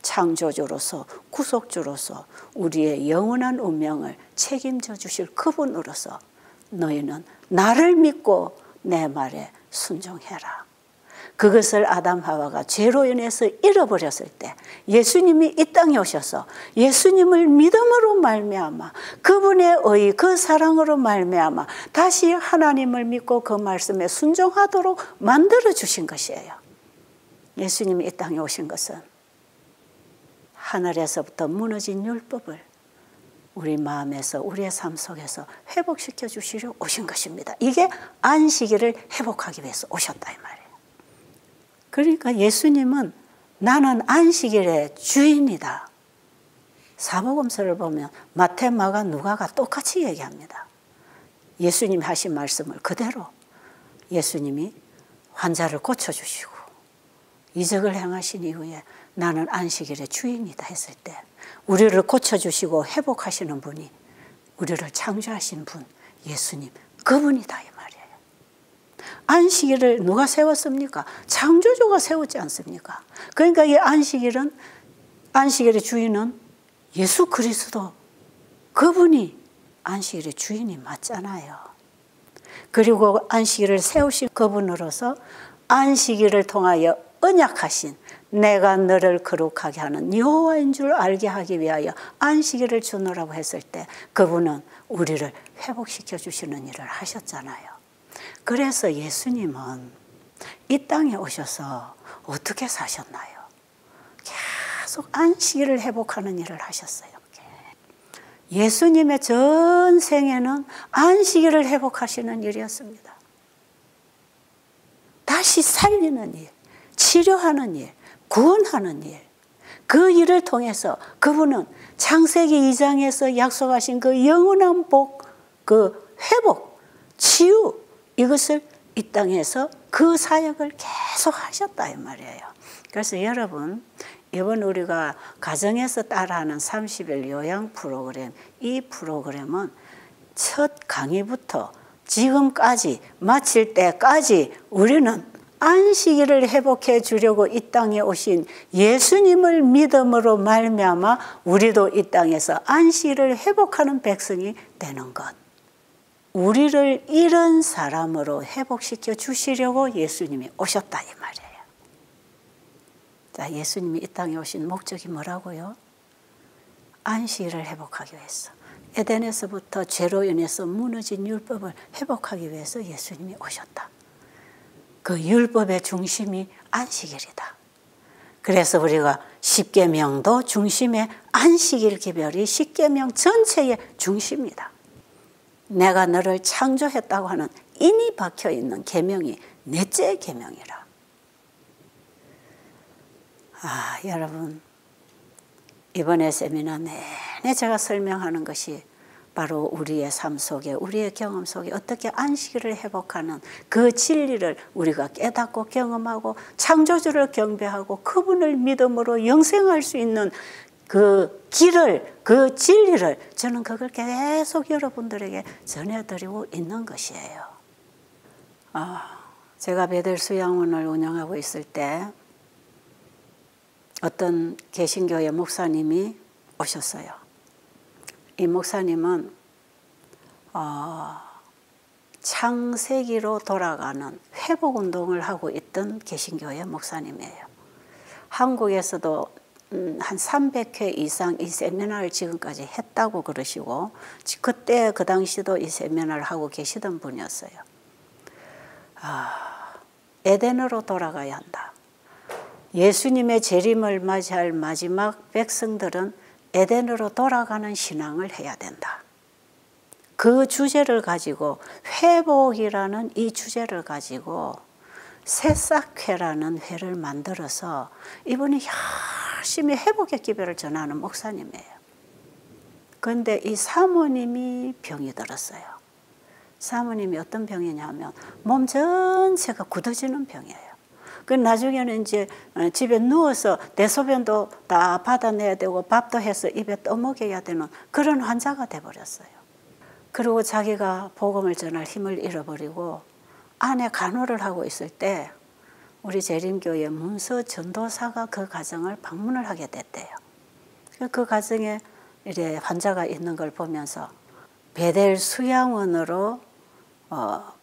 창조주로서 구속주로서 우리의 영원한 운명을 책임져 주실 그분으로서 너희는 나를 믿고 내 말에 순종해라. 그것을 아담 하와가 죄로 인해서 잃어버렸을 때 예수님이 이 땅에 오셔서 예수님을 믿음으로 말미암아 그분의 의, 그 사랑으로 말미암아 다시 하나님을 믿고 그 말씀에 순종하도록 만들어 주신 것이에요. 예수님이 이 땅에 오신 것은 하늘에서부터 무너진 율법을 우리 마음에서 우리의 삶 속에서 회복시켜 주시려 오신 것입니다. 이게 안식일을 회복하기 위해서 오셨다 이 말이에요. 그러니까 예수님은 나는 안식일의 주인이다. 사복음서를 보면 마태, 마가, 누가가 똑같이 얘기합니다. 예수님이 하신 말씀을 그대로 예수님이 환자를 고쳐주시고 이적을 행하신 이후에 나는 안식일의 주인이다 했을 때 우리를 고쳐주시고 회복하시는 분이 우리를 창조하신 분 예수님 그분이다 이 말이에요. 안식일을 누가 세웠습니까? 창조주가 세웠지 않습니까? 그러니까 이 안식일의 주인은 예수 그리스도 그분이 안식일의 주인이 맞잖아요. 그리고 안식일을 세우신 그분으로서 안식일을 통하여 언약하신 내가 너를 거룩하게 하는 여호와인 줄 알게 하기 위하여 안식일을 주노라고 했을 때 그분은 우리를 회복시켜 주시는 일을 하셨잖아요. 그래서 예수님은 이 땅에 오셔서 어떻게 사셨나요? 계속 안식일을 회복하는 일을 하셨어요. 예수님의 전 생애는 안식일을 회복하시는 일이었습니다. 다시 살리는 일, 치료하는 일, 구원하는 일, 그 일을 통해서 그분은 창세기 2장에서 약속하신 그 영원한 복, 그 회복, 치유 이것을 이 땅에서 그 사역을 계속 하셨다 이 말이에요. 그래서 여러분 이번 우리가 가정에서 따라하는 30일 요양 프로그램 이 프로그램은 첫 강의부터 지금까지 마칠 때까지 우리는 안식일을 회복해 주려고 이 땅에 오신 예수님을 믿음으로 말미암아 우리도 이 땅에서 안식일을 회복하는 백성이 되는 것. 우리를 이런 사람으로 회복시켜 주시려고 예수님이 오셨다 이 말이에요. 자, 예수님이 이 땅에 오신 목적이 뭐라고요? 안식일을 회복하기 위해서. 에덴에서부터 죄로 인해서 무너진 율법을 회복하기 위해서 예수님이 오셨다. 그 율법의 중심이 안식일이다. 그래서 우리가 십계명도 중심의 안식일 기별이 십계명 전체의 중심이다. 내가 너를 창조했다고 하는 인이 박혀있는 계명이 넷째 계명이라. 여러분 이번에 세미나 내내 제가 설명하는 것이 바로 우리의 삶 속에 우리의 경험 속에 어떻게 안식일을 회복하는 그 진리를 우리가 깨닫고 경험하고 창조주를 경배하고 그분을 믿음으로 영생할 수 있는 그 길을 그 진리를 저는 그걸 계속 여러분들에게 전해드리고 있는 것이에요. 제가 베델 수양원을 운영하고 있을 때 어떤 개신교의 목사님이 오셨어요. 이 목사님은 창세기로 돌아가는 회복운동을 하고 있던 개신교의 목사님이에요. 한국에서도 한 300회 이상 이 세미나를 지금까지 했다고 그러시고 그때 그 당시도 이 세미나를 하고 계시던 분이었어요. 에덴으로 돌아가야 한다. 예수님의 재림을 맞이할 마지막 백성들은 에덴으로 돌아가는 신앙을 해야 된다. 그 주제를 가지고 회복이라는 이 주제를 가지고 새싹회라는 회를 만들어서 이분이 열심히 회복의 기별을 전하는 목사님이에요. 그런데 이 사모님이 병이 들었어요. 사모님이 어떤 병이냐면 몸 전체가 굳어지는 병이에요. 그 나중에는 이제 집에 누워서 대소변도 다 받아내야 되고 밥도 해서 입에 떠먹여야 되는 그런 환자가 돼버렸어요. 그리고 자기가 복음을 전할 힘을 잃어버리고 아내 간호를 하고 있을 때 우리 재림교회 문서 전도사가 그 가정을 방문을 하게 됐대요. 그 가정에 이래 환자가 있는 걸 보면서 베델 수양원으로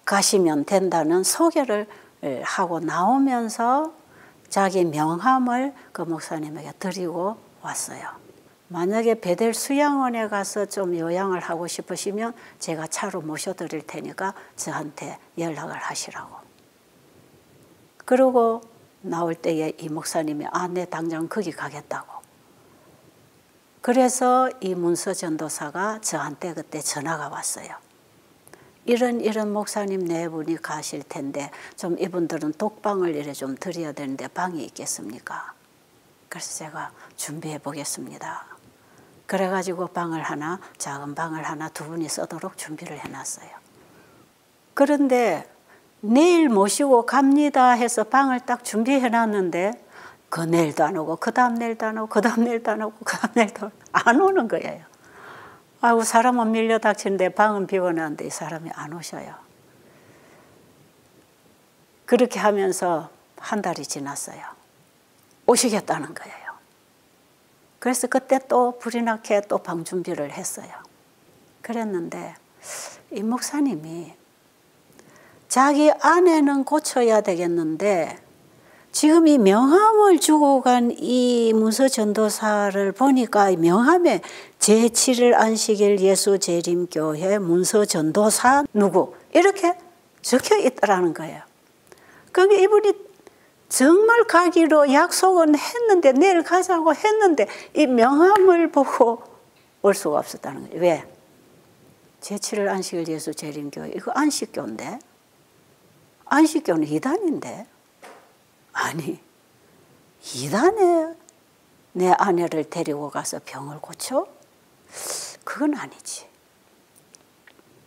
가시면 된다는 소개를 하고 나오면서 자기 명함을 그 목사님에게 드리고 왔어요. 만약에 베델 수양원에 가서 좀 요양을 하고 싶으시면 제가 차로 모셔드릴 테니까 저한테 연락을 하시라고. 그러고 나올 때에 이 목사님이 네 당장 거기 가겠다고. 그래서 이 문서 전도사가 저한테 그때 전화가 왔어요. 이런 목사님 네 분이 가실 텐데 좀 이분들은 독방을 이래 좀 드려야 되는데 방이 있겠습니까? 그래서 제가 준비해 보겠습니다. 그래가지고 방을 하나, 작은 방을 하나 두 분이 쓰도록 준비를 해놨어요. 그런데 내일 모시고 갑니다 해서 방을 딱 준비해 놨는데 그 내일도 안 오고 그 다음 내일도 안 오고 그 다음 내일도 안 오고 그 다음 내일도 안 오는 거예요. 아이고 사람은 밀려 닥치는데 방은 비워놨는데 이 사람이 안 오셔요. 그렇게 하면서 한 달이 지났어요. 오시겠다는 거예요. 그래서 그때 또 불이 나게 또 방 준비를 했어요. 그랬는데 이 목사님이 자기 아내는 고쳐야 되겠는데 지금 이 명함을 주고 간 이 문서 전도사를 보니까 이 명함에 제7일 안식일 예수재림교회 문서 전도사 누구 이렇게 적혀 있더라는 거예요. 그게 이분이 정말 가기로 약속은 했는데 내일 가자고 했는데 이 명함을 보고 올 수가 없었다는 거예요. 왜? 제7일 안식일 예수재림교회 이거 안식교인데 안식교는 이단인데 아니 이단에 내 아내를 데리고 가서 병을 고쳐? 그건 아니지.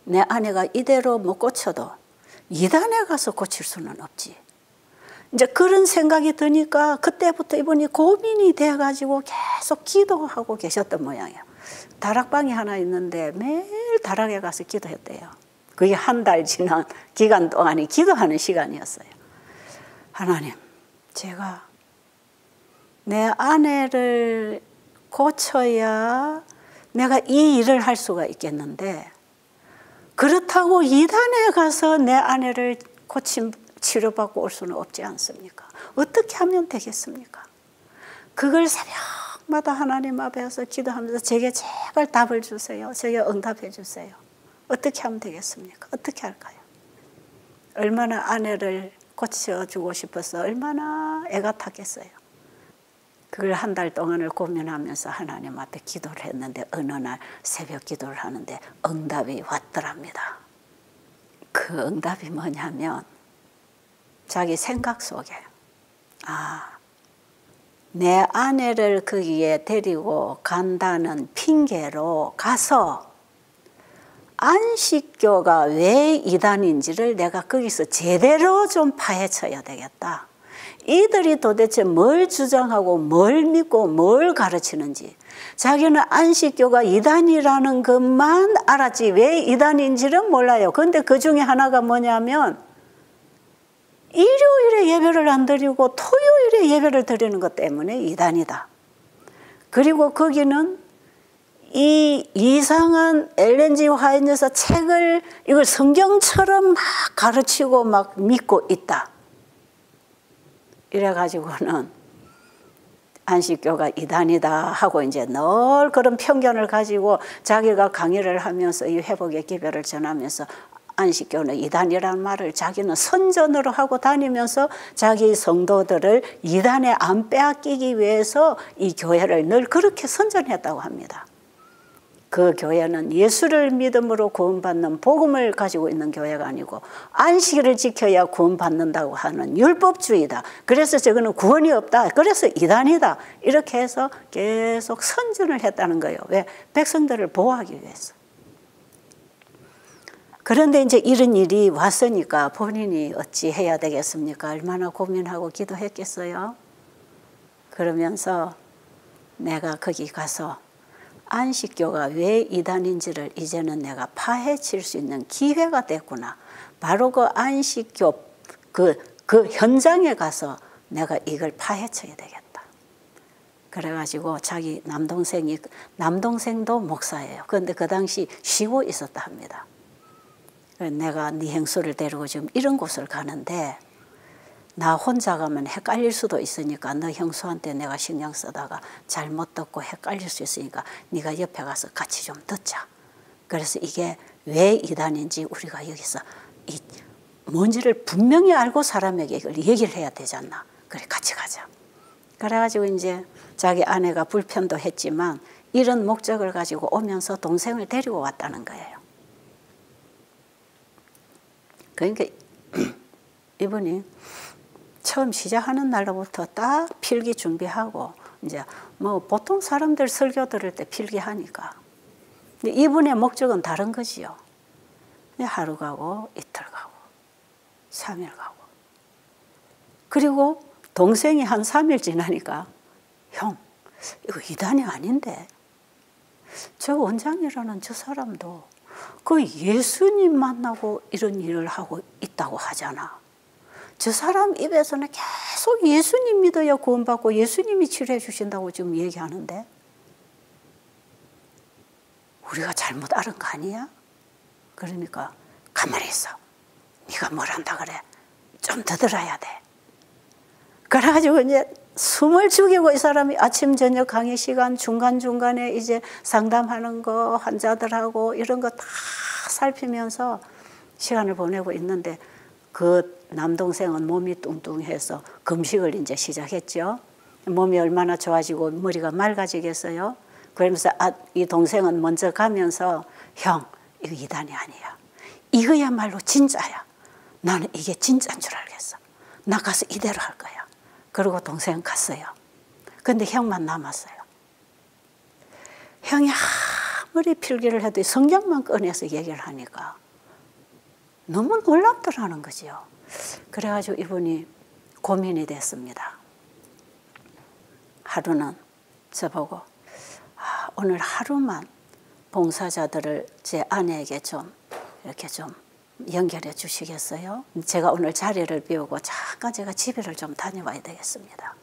내 아내가 이대로 못 고쳐도 이단에 가서 고칠 수는 없지. 이제 그런 생각이 드니까 그때부터 이분이 고민이 돼가지고 계속 기도하고 계셨던 모양이에요. 다락방이 하나 있는데 매일 다락에 가서 기도했대요. 그게 한 달 지난 기간 동안이 기도하는 시간이었어요. 하나님, 제가 내 아내를 고쳐야 내가 이 일을 할 수가 있겠는데 그렇다고 이단에 가서 내 아내를 고침 치료받고 올 수는 없지 않습니까? 어떻게 하면 되겠습니까? 그걸 새벽마다 하나님 앞에서 기도하면서 제게 제발 답을 주세요. 제게 응답해 주세요. 어떻게 하면 되겠습니까? 어떻게 할까요? 얼마나 아내를 고쳐주고 싶어서 얼마나 애가 탔겠어요. 그걸 한 달 동안을 고민하면서 하나님 앞에 기도를 했는데 어느 날 새벽 기도를 하는데 응답이 왔더랍니다. 그 응답이 뭐냐면 자기 생각 속에 내 아내를 거기에 데리고 간다는 핑계로 가서 안식교가 왜 이단인지를 내가 거기서 제대로 좀 파헤쳐야 되겠다. 이들이 도대체 뭘 주장하고 뭘 믿고 뭘 가르치는지 자기는 안식교가 이단이라는 것만 알았지 왜 이단인지는 몰라요. 그런데 그 중에 하나가 뭐냐면 일요일에 예배를 안 드리고 토요일에 예배를 드리는 것 때문에 이단이다. 그리고 거기는 이 이상한 엘렌 G 화이트 여사 책을 이걸 성경처럼 막 가르치고 막 믿고 있다. 이래가지고는 안식교가 이단이다 하고 이제 늘 그런 편견을 가지고 자기가 강의를 하면서 이 회복의 기별을 전하면서 안식교는 이단이라는 말을 자기는 선전으로 하고 다니면서 자기 성도들을 이단에 안 빼앗기기 위해서 이 교회를 늘 그렇게 선전했다고 합니다. 그 교회는 예수를 믿음으로 구원받는 복음을 가지고 있는 교회가 아니고 안식일을 지켜야 구원받는다고 하는 율법주의다. 그래서 저거는 구원이 없다. 그래서 이단이다. 이렇게 해서 계속 선전을 했다는 거예요. 왜? 백성들을 보호하기 위해서. 그런데 이제 이런 일이 왔으니까 본인이 어찌 해야 되겠습니까? 얼마나 고민하고 기도했겠어요? 그러면서 내가 거기 가서 안식교가 왜 이단인지를 이제는 내가 파헤칠 수 있는 기회가 됐구나. 바로 그 안식교 그 현장에 가서 내가 이걸 파헤쳐야 되겠다. 그래가지고 자기 남동생도 목사예요. 그런데 그 당시 쉬고 있었다 합니다. 내가 네 형수를 데리고 지금 이런 곳을 가는데 나 혼자 가면 헷갈릴 수도 있으니까 너 형수한테 내가 신경 쓰다가 잘못 듣고 헷갈릴 수 있으니까 네가 옆에 가서 같이 좀 듣자. 그래서 이게 왜 이단인지 우리가 여기서 뭔지를 분명히 알고 사람에게 이걸 얘기를 해야 되지 않나. 그래 같이 가자. 그래가지고 이제 자기 아내가 불편도 했지만 이런 목적을 가지고 오면서 동생을 데리고 왔다는 거예요. 그러니까 이분이 처음 시작하는 날로부터 딱 필기 준비하고 이제 뭐 보통 사람들 설교 들을 때 필기하니까. 근데 이분의 목적은 다른 거지요. 하루 가고 이틀 가고 3일 가고. 그리고 동생이 한 3일 지나니까 형 이거 이단이 아닌데 저 원장이라는 저 사람도 그 예수님 만나고 이런 일을 하고 있다고 하잖아. 저 사람 입에서는 계속 예수님 믿어야 구원받고 예수님이 치료해 주신다고 지금 얘기하는데 우리가 잘못 알은 거 아니야? 그러니까 가만히 있어. 네가 뭘 한다 그래? 좀 더 들어야 돼. 그래가지고 이제 숨을 죽이고 이 사람이 아침 저녁 강의 시간 중간중간에 이제 상담하는 거 환자들하고 이런 거 다 살피면서 시간을 보내고 있는데 그 남동생은 몸이 뚱뚱해서 금식을 이제 시작했죠. 몸이 얼마나 좋아지고 머리가 맑아지겠어요. 그러면서 이 동생은 먼저 가면서 형 이거 이단이 아니야. 이거야말로 진짜야. 나는 이게 진짜인 줄 알겠어. 나 가서 이대로 할 거야. 그리고 동생은 갔어요. 근데 형만 남았어요. 형이 아무리 필기를 해도 성경만 꺼내서 얘기를 하니까 너무 놀랍더라는 거지요. 그래가지고 이분이 고민이 됐습니다. 하루는 저보고 오늘 하루만 봉사자들을 제 아내에게 좀 이렇게 좀 연결해 주시겠어요? 제가 오늘 자리를 비우고 잠깐 제가 집에를 좀 다녀와야 되겠습니다.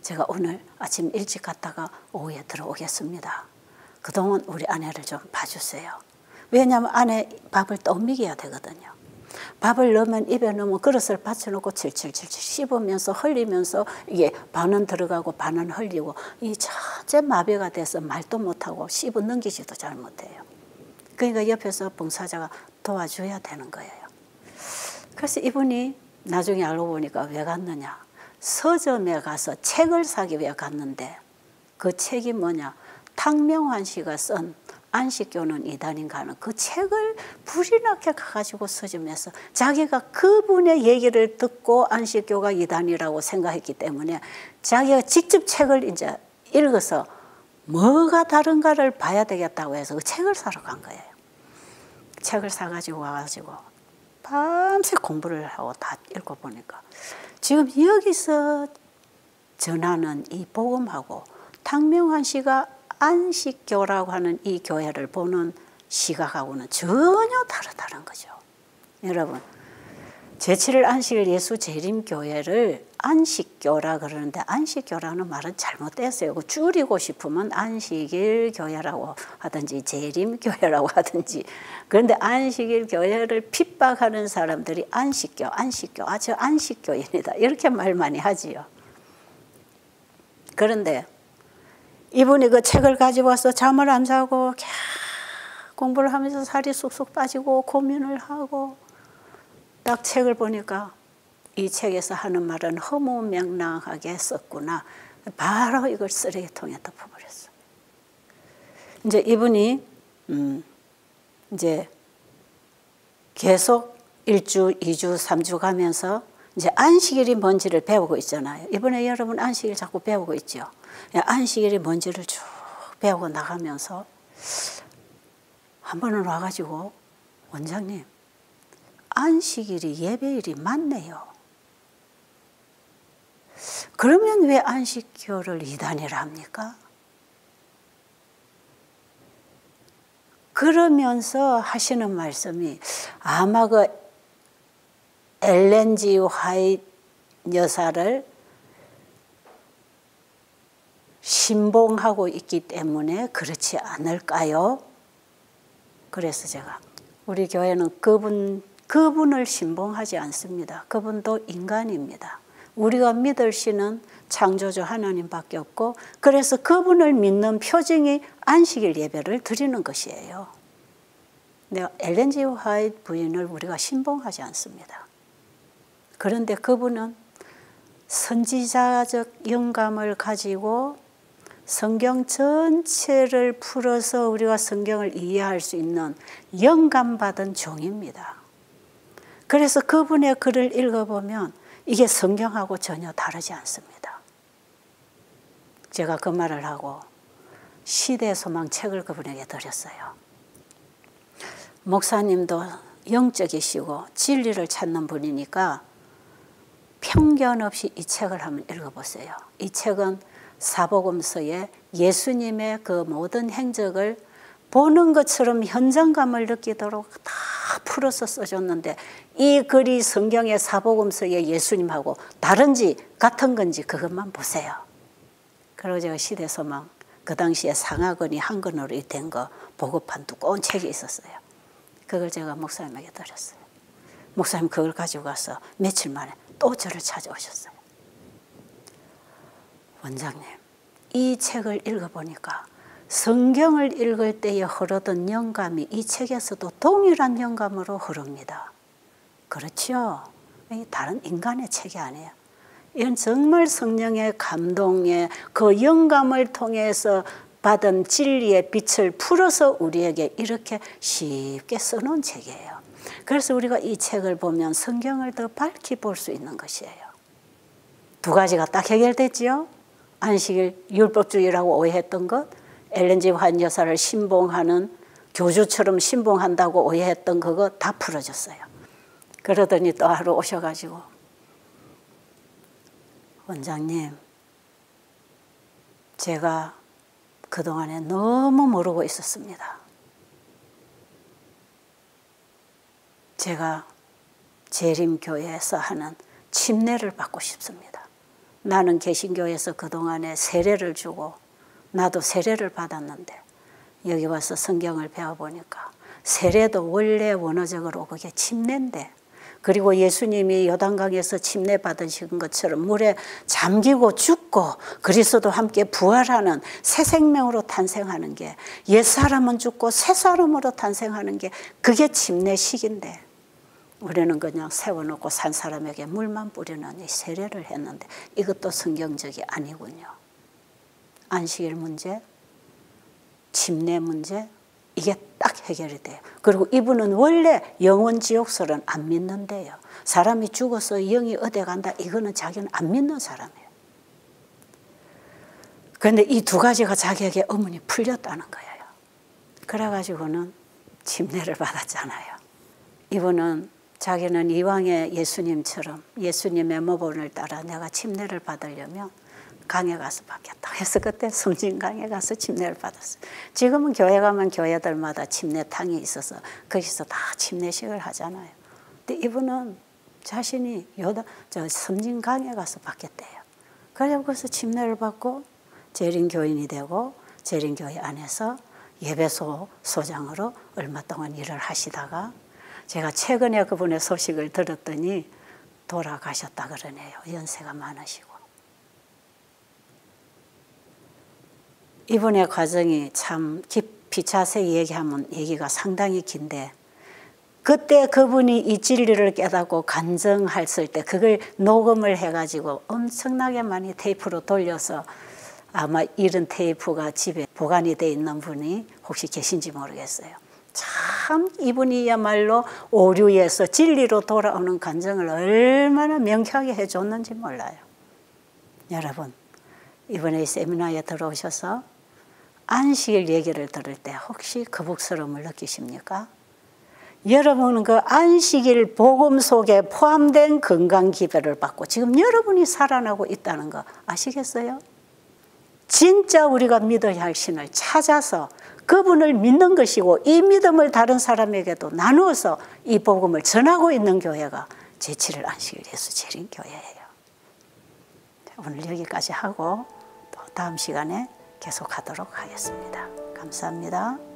제가 오늘 아침 일찍 갔다가 오후에 들어오겠습니다. 그동안 우리 아내를 좀 봐주세요. 왜냐하면 아내 밥을 또 먹여야 되거든요. 밥을 넣으면 입에 넣으면 그릇을 받쳐놓고 칠칠칠칠 씹으면서 흘리면서 이게 반은 들어가고 반은 흘리고 이 자체 마비가 돼서 말도 못하고 씹어 넘기지도 잘 못해요. 그러니까 옆에서 봉사자가 도와줘야 되는 거예요. 그래서 이분이 나중에 알고 보니까 왜 갔느냐. 서점에 가서 책을 사기 위해 갔는데 그 책이 뭐냐. 탕명환 씨가 쓴 안식교는 이단인가 하는 그 책을 불이 나게 가가지고 서점에서 자기가 그분의 얘기를 듣고 안식교가 이단이라고 생각했기 때문에 자기가 직접 책을 이제 읽어서 뭐가 다른가를 봐야 되겠다고 해서 그 책을 사러 간 거예요. 책을 사가지고 와가지고 밤새 공부를 하고 다 읽어보니까 지금 여기서 전하는 이 복음하고 탕명환 씨가 안식교라고 하는 이 교회를 보는 시각하고는 전혀 다르다는 거죠. 여러분, 제7일 안식일 예수 재림교회를 안식교라 그러는데 안식교라는 말은 잘못됐어요. 줄이고 싶으면 안식일 교회라고 하든지 재림교회라고 하든지. 그런데 안식일 교회를 핍박하는 사람들이 안식교, 저 안식교인이다. 이렇게 말 많이 하지요. 그런데 이분이 그 책을 가지고 와서 잠을 안 자고 공부를 하면서 살이 쑥쑥 빠지고 고민을 하고 딱 책을 보니까 이 책에서 하는 말은 허무맹랑하게 썼구나. 바로 이걸 쓰레기통에 덮어버렸어. 이제 이분이 이제 계속 1주, 2주, 3주 가면서 이제 안식일이 뭔지를 배우고 있잖아요. 이번에 여러분 안식일 자꾸 배우고 있죠. 안식일이 뭔지를 쭉 배우고 나가면서 한 번은 와가지고 원장님 안식일이 예배일이 맞네요. 그러면 왜 안식교를 이단이라 합니까? 그러면서 하시는 말씀이 아마 그 엘렌 G. 화이트 여사를 신봉하고 있기 때문에 그렇지 않을까요? 그래서 제가 우리 교회는 그분을 신봉하지 않습니다. 그분도 인간입니다. 우리가 믿을 신은 창조주 하나님밖에 없고 그래서 그분을 믿는 표징이 안식일 예배를 드리는 것이에요. 엘렌 G. 화이트 부인을 우리가 신봉하지 않습니다. 그런데 그분은 선지자적 영감을 가지고 성경 전체를 풀어서 우리가 성경을 이해할 수 있는 영감받은 종입니다. 그래서 그분의 글을 읽어보면 이게 성경하고 전혀 다르지 않습니다. 제가 그 말을 하고 시대소망 책을 그분에게 드렸어요. 목사님도 영적이시고 진리를 찾는 분이니까 편견 없이 이 책을 한번 읽어보세요. 이 책은 사복음서에 예수님의 그 모든 행적을 보는 것처럼 현장감을 느끼도록 다 풀어서 써줬는데 이 글이 성경의 사복음서의 예수님하고 다른지 같은 건지 그것만 보세요. 그리고 제가 시대소망 그 당시에 상하권이 한 권으로 된 거 보급한 두꺼운 책이 있었어요. 그걸 제가 목사님에게 드렸어요. 목사님 그걸 가지고 가서 며칠 만에 또 저를 찾아오셨어요. 원장님, 이 책을 읽어보니까 성경을 읽을 때에 흐르던 영감이 이 책에서도 동일한 영감으로 흐릅니다. 그렇죠? 다른 인간의 책이 아니에요. 이건 정말 성령의 감동에 그 영감을 통해서 받은 진리의 빛을 풀어서 우리에게 이렇게 쉽게 써놓은 책이에요. 그래서 우리가 이 책을 보면 성경을 더 밝히 볼 수 있는 것이에요. 두 가지가 딱 해결됐지요. 안식일 율법주의라고 오해했던 것, 엘렌 G 화이트 여사를 신봉하는 교주처럼 신봉한다고 오해했던 그거 다 풀어졌어요. 그러더니 또 하루 오셔가지고 원장님, 제가 그동안에 너무 모르고 있었습니다. 제가 재림교회에서 하는 침례를 받고 싶습니다. 나는 개신교에서 그동안에 세례를 주고 나도 세례를 받았는데 여기 와서 성경을 배워보니까 세례도 원래 원어적으로 그게 침례인데 그리고 예수님이 요단강에서 침례 받으신 것처럼 물에 잠기고 죽고 그리스도도 함께 부활하는 새 생명으로 탄생하는 게 옛사람은 죽고 새 사람으로 탄생하는 게 그게 침례식인데 우리는 그냥 세워놓고 산 사람에게 물만 뿌리는 이 세례를 했는데 이것도 성경적이 아니군요. 안식일 문제, 침례 문제 이게 딱 해결이 돼요. 그리고 이분은 원래 영원 지옥설은 안 믿는데요. 사람이 죽어서 영이 어디 간다 이거는 자기는 안 믿는 사람이에요. 그런데 이 두 가지가 자기에게 어머니 풀렸다는 거예요. 그래가지고는 침례를 받았잖아요. 이분은 자기는 이왕의 예수님처럼 예수님의 모본을 따라 내가 침례를 받으려면 강에 가서 받겠다. 그래서 그때 성진강에 가서 침례를 받았어요. 지금은 교회 가면 교회들마다 침례탕이 있어서 거기서 다 침례식을 하잖아요. 근데 이분은 자신이 성진강에 가서 받겠대요. 그래서 거기서 침례를 받고 재림교인이 되고 재림교회 안에서 예배소 소장으로 얼마 동안 일을 하시다가 제가 최근에 그분의 소식을 들었더니 돌아가셨다 그러네요. 연세가 많으시고. 이분의 과정이 참 깊이 자세히 얘기하면 얘기가 상당히 긴데 그때 그분이 이 진리를 깨닫고 간증했을 때 그걸 녹음을 해가지고 엄청나게 많이 테이프로 돌려서 아마 이런 테이프가 집에 보관이 돼 있는 분이 혹시 계신지 모르겠어요. 참 이분이야말로 오류에서 진리로 돌아오는 간증을 얼마나 명쾌하게 해줬는지 몰라요. 여러분 이번에 이 세미나에 들어오셔서 안식일 얘기를 들을 때 혹시 거북스러움을 느끼십니까? 여러분은 그 안식일 복음 속에 포함된 건강 기별을 받고 지금 여러분이 살아나고 있다는 거 아시겠어요? 진짜 우리가 믿어야 할 신을 찾아서 그분을 믿는 것이고 이 믿음을 다른 사람에게도 나누어서 이 복음을 전하고 있는 교회가 제7일 안식일 예수 재림교회예요. 오늘 여기까지 하고 또 다음 시간에 계속하도록 하겠습니다. 감사합니다.